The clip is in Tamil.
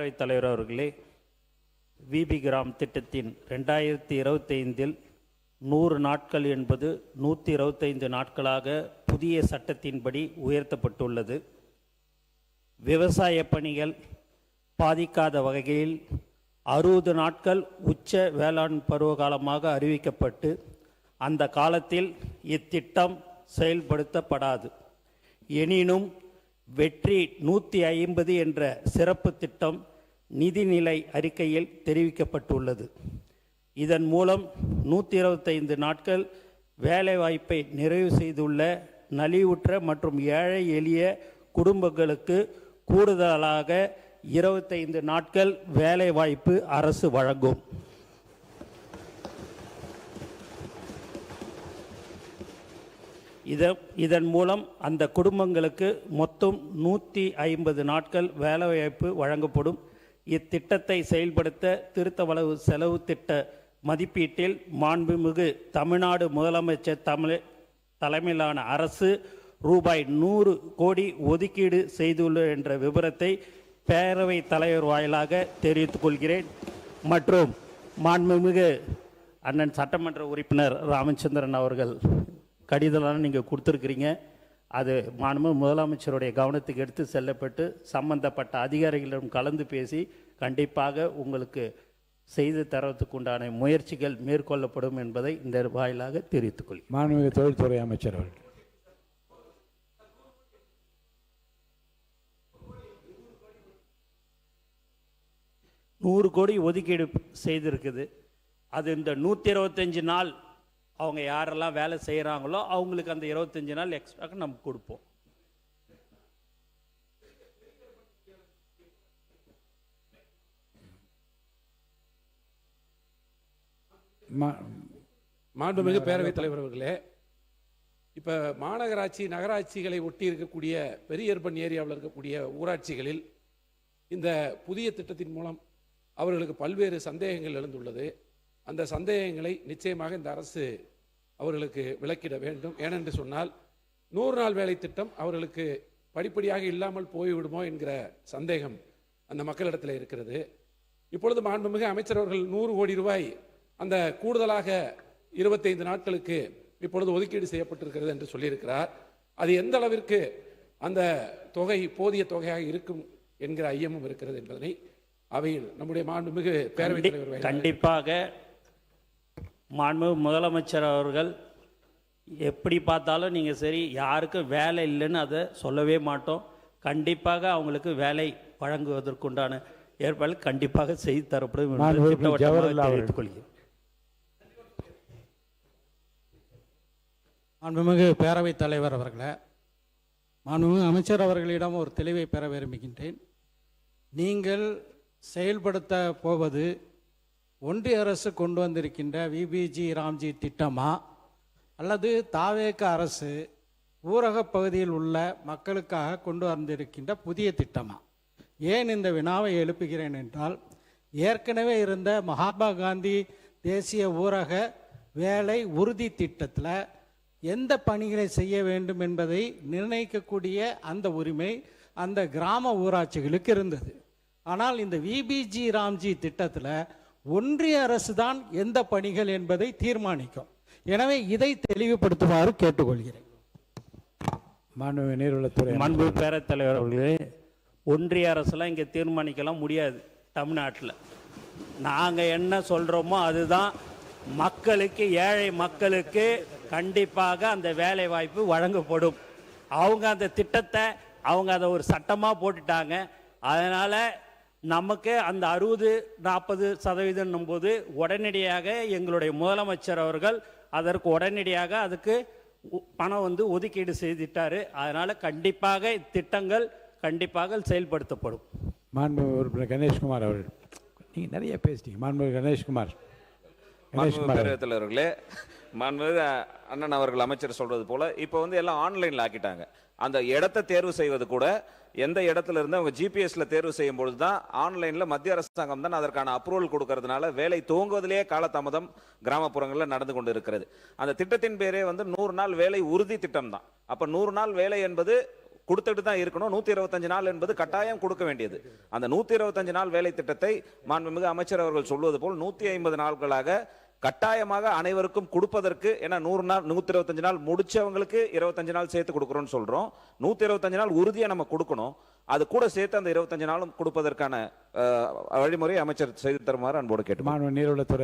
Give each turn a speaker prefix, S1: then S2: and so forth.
S1: பேரவைத் தலைவர் அவர்களே, விபி கிராம் திட்டத்தின் 2025 100 நாட்கள் என்பது 125 நாட்களாக புதிய சட்டத்தின்படி உயர்த்தப்பட்டுள்ளது. விவசாய பணிகள் பாதிக்காத வகையில் 60 நாட்கள் உச்ச வேளாண் பருவகாலமாக அறிவிக்கப்பட்டு அந்த காலத்தில் இத்திட்டம் செயல்படுத்தப்படாது. எனினும் வெற்றி 150 என்ற சிறப்பு திட்டம் நிதிநிலை அறிக்கையில் தெரிவிக்கப்பட்டுள்ளது. இதன் மூலம் 125 நாட்கள் வேலைவாய்ப்பை நிறைவு செய்துள்ள நலிவுற்ற மற்றும் ஏழை எளிய குடும்பங்களுக்கு கூடுதலாக 25 நாட்கள் வேலைவாய்ப்பு அரசு வழங்கும். இதன் மூலம் அந்த குடும்பங்களுக்கு மொத்தம் 150 நாட்கள் வேலைவாய்ப்பு வழங்கப்படும். இத்திட்டத்தை செயல்படுத்த திருத்தவளவு செலவு திட்ட மதிப்பீட்டில் மாண்புமிகு தமிழ்நாடு முதலமைச்சர் தலைமையிலான அரசு ரூபாய் 100 கோடி ஒதுக்கீடு செய்துள்ள என்ற விவரத்தை பேரவைத் தலைவர் வாயிலாக தெரிவித்துக் கொள்கிறேன். மற்றும் மாண்புமிகு அண்ணன் சட்டமன்ற உறுப்பினர் ராமச்சந்திரன் அவர்கள் கடிதம் நீங்கள் கொடுத்துருக்கிறீங்க. அது மாண்புமிகு முதலமைச்சருடைய கவனத்துக்கு எடுத்து செல்லப்பட்டு சம்பந்தப்பட்ட அதிகாரிகளிடம் கலந்து பேசி கண்டிப்பாக உங்களுக்கு செய்து தரத்துக்கு உண்டான முயற்சிகள் மேற்கொள்ளப்படும் என்பதை இந்த வாயிலாக தெரிவித்துக் கொள்கிறேன்.
S2: மாண்புமிகு தொழில்துறை அமைச்சர் அவர்கள்.
S1: நூறு கோடி ஒதுக்கீடு செய்திருக்குது. அது இந்த 125 நாள் அவங்க யாரெல்லாம் வேலை செய்கிறாங்களோ அவங்களுக்கு அந்த 25 நாள் எக்ஸ்ட்ராக்கு நம்ம கொடுப்போம்.
S3: மாண்புமிகு பேரவைத் தலைவர் அவர்களே, இப்போ மாநகராட்சி நகராட்சிகளை ஒட்டி இருக்கக்கூடிய பெரிய அர்பன் ஏரியாவில் இருக்கக்கூடிய ஊராட்சிகளில் இந்த புதிய திட்டத்தின் மூலம் அவர்களுக்கு பல்வேறு சந்தேகங்கள் எழுந்துள்ளது. அந்த சந்தேகங்களை நிச்சயமாக இந்த அரசு அவர்களுக்கு விளக்கிட வேண்டும். ஏனென்று சொன்னால் 100 நாள் வேலை திட்டம் அவர்களுக்கு படிப்படியாக இல்லாமல் போய்விடுமோ என்கிற சந்தேகம் அந்த மக்களிடத்தில் இருக்கிறது. இப்பொழுது மாண்புமிகு அமைச்சர் அவர்கள் 100 கோடி ரூபாய் அந்த கூடுதலாக 25 நாட்களுக்கு இப்பொழுது ஒதுக்கீடு செய்யப்பட்டிருக்கிறது என்று சொல்லியிருக்கிறார். அது எந்த அளவிற்கு அந்த தொகை போதிய தொகையாக இருக்கும் என்கிற ஐயமும் இருக்கிறது என்பதனை அவையில் நம்முடைய மாண்புமிகு பேரவைத் தலைவர்
S1: கண்டிப்பாக மாண்புமிகு முதலமைச்சர் அவர்கள் எப்படி பார்த்தாலும் நீங்கள் சரி யாருக்கும் வேலை இல்லைன்னு அதை சொல்லவே மாட்டோம். கண்டிப்பாக அவங்களுக்கு வேலை வழங்குவதற்குண்டான ஏற்பாடு கண்டிப்பாக செய்து தரப்படும்.
S4: மாண்புமிகு பேரவைத் தலைவர் அவர்களே, மாண்புமிகு அமைச்சர் அவர்களிடம் ஒரு தெளிவை பெற விரும்புகின்றேன். நீங்கள் செயல்படுத்த போவது ஒன்றிய அரசு கொண்டு வந்திருக்கின்ற விபிஜி ராம்ஜி திட்டமா அல்லது தாவேக அரசு ஊரக பகுதியில் உள்ள மக்களுக்காக கொண்டு வந்திருக்கின்ற புதிய திட்டமா? ஏன் இந்த வினாவை எழுப்புகிறேன் என்றால், ஏற்கனவே இருந்த மகாத்மா காந்தி தேசிய ஊரக வேலை உறுதி திட்டத்தில் எந்த பணிகளை செய்ய வேண்டும் என்பதை நிர்ணயிக்கக்கூடிய அந்த உரிமை அந்த கிராம ஊராட்சிகளுக்கு இருந்தது. ஆனால் இந்த விபிஜி ராம்ஜி திட்டத்தில் ஒன்றிய அரசு தான் எந்த பணிகள் என்பதை தீர்மானிக்கும். எனவே இதை தெளிவுபடுத்துமாறு கேட்டுக்கொள்கிறேன்.
S2: மாண்புமிகு நீர்வளத்துறை
S1: மாண்புமிகு பேரவைத் தலைவர் அவர்களே, ஒன்றிய அரசுலாம் இங்கே தீர்மானிக்கலாம் முடியாது. தமிழ்நாட்டில் நாங்கள் என்ன சொல்கிறோமோ அதுதான் மக்களுக்கு, ஏழை மக்களுக்கு கண்டிப்பாக அந்த வேலை வாய்ப்பு வழங்கப்படும். அவங்க அந்த திட்டத்தை அவங்க அதை ஒரு சட்டமாக போட்டுட்டாங்க. அதனால் நமக்கு அந்த 60-40% போது உடனடியாக எங்களுடைய முதலமைச்சர் அவர்கள் அதற்கு உடனடியாக அதுக்கு பணம் ஒதுக்கீடு செய்துட்டார். அதனால் கண்டிப்பாக திட்டங்கள் கண்டிப்பாக செயல்படுத்தப்படும்.
S2: மாண்புமிகு உறுப்பினர் கணேஷ்குமார் அவர்கள், நீங்கள் நிறைய பேசிட்டீங்க. மாண்புமிகு கணேஷ்குமார்.
S5: பேரவைத் தலைவர்களே, மாண்புமிகு அண்ணன் அவர்கள் அமைச்சர் சொல்றது போல இப்போ எல்லாம் ஆன்லைனில் ஆக்கிட்டாங்க. அந்த இடத்தை தேர்வு செய்வது கூட எந்த இடத்துல இருந்து அவங்க ஜிபிஎஸ்ல தேர்வு செய்யும் பொழுது தான் ஆன்லைன்ல மத்திய அரசாங்கம் தான் அதற்கான அப்ரூவல் கொடுக்கறதுனால வேலை துவங்குவதிலேயே காலதாமதம் கிராமப்புறங்களில் நடந்து கொண்டு இருக்கிறது. அந்த திட்டத்தின் பேரே 100 நாள் வேலை உறுதி திட்டம் தான். அப்ப 100 நாள் வேலை என்பது கொடுத்துட்டு தான் இருக்கணும். 125 நாள் என்பது கட்டாயம் கொடுக்க வேண்டியது. அந்த 125 நாள் வேலை திட்டத்தை மாண்புமிகு அமைச்சர் அவர்கள் சொல்வது போல் 150 நாட்களாக கட்டாயமாக அனைவருக்கும் கொடுப்பதற்கு, ஏன்னா 100 நாள் 125 நாள் முடிச்சவங்களுக்கு 25 நாள் சேர்த்து கொடுக்குறோம்னு சொல்றோம். 125 நாள் உறுதியா நம்ம கொடுக்கணும். அது கூட சேர்த்து அந்த 25 நாளும் கொடுப்பதற்கான வழிமுறை அமைச்சர் செய்து தருமாறு அன்போடு கேட்டு
S2: மாண்பு நீர்வளத்துறை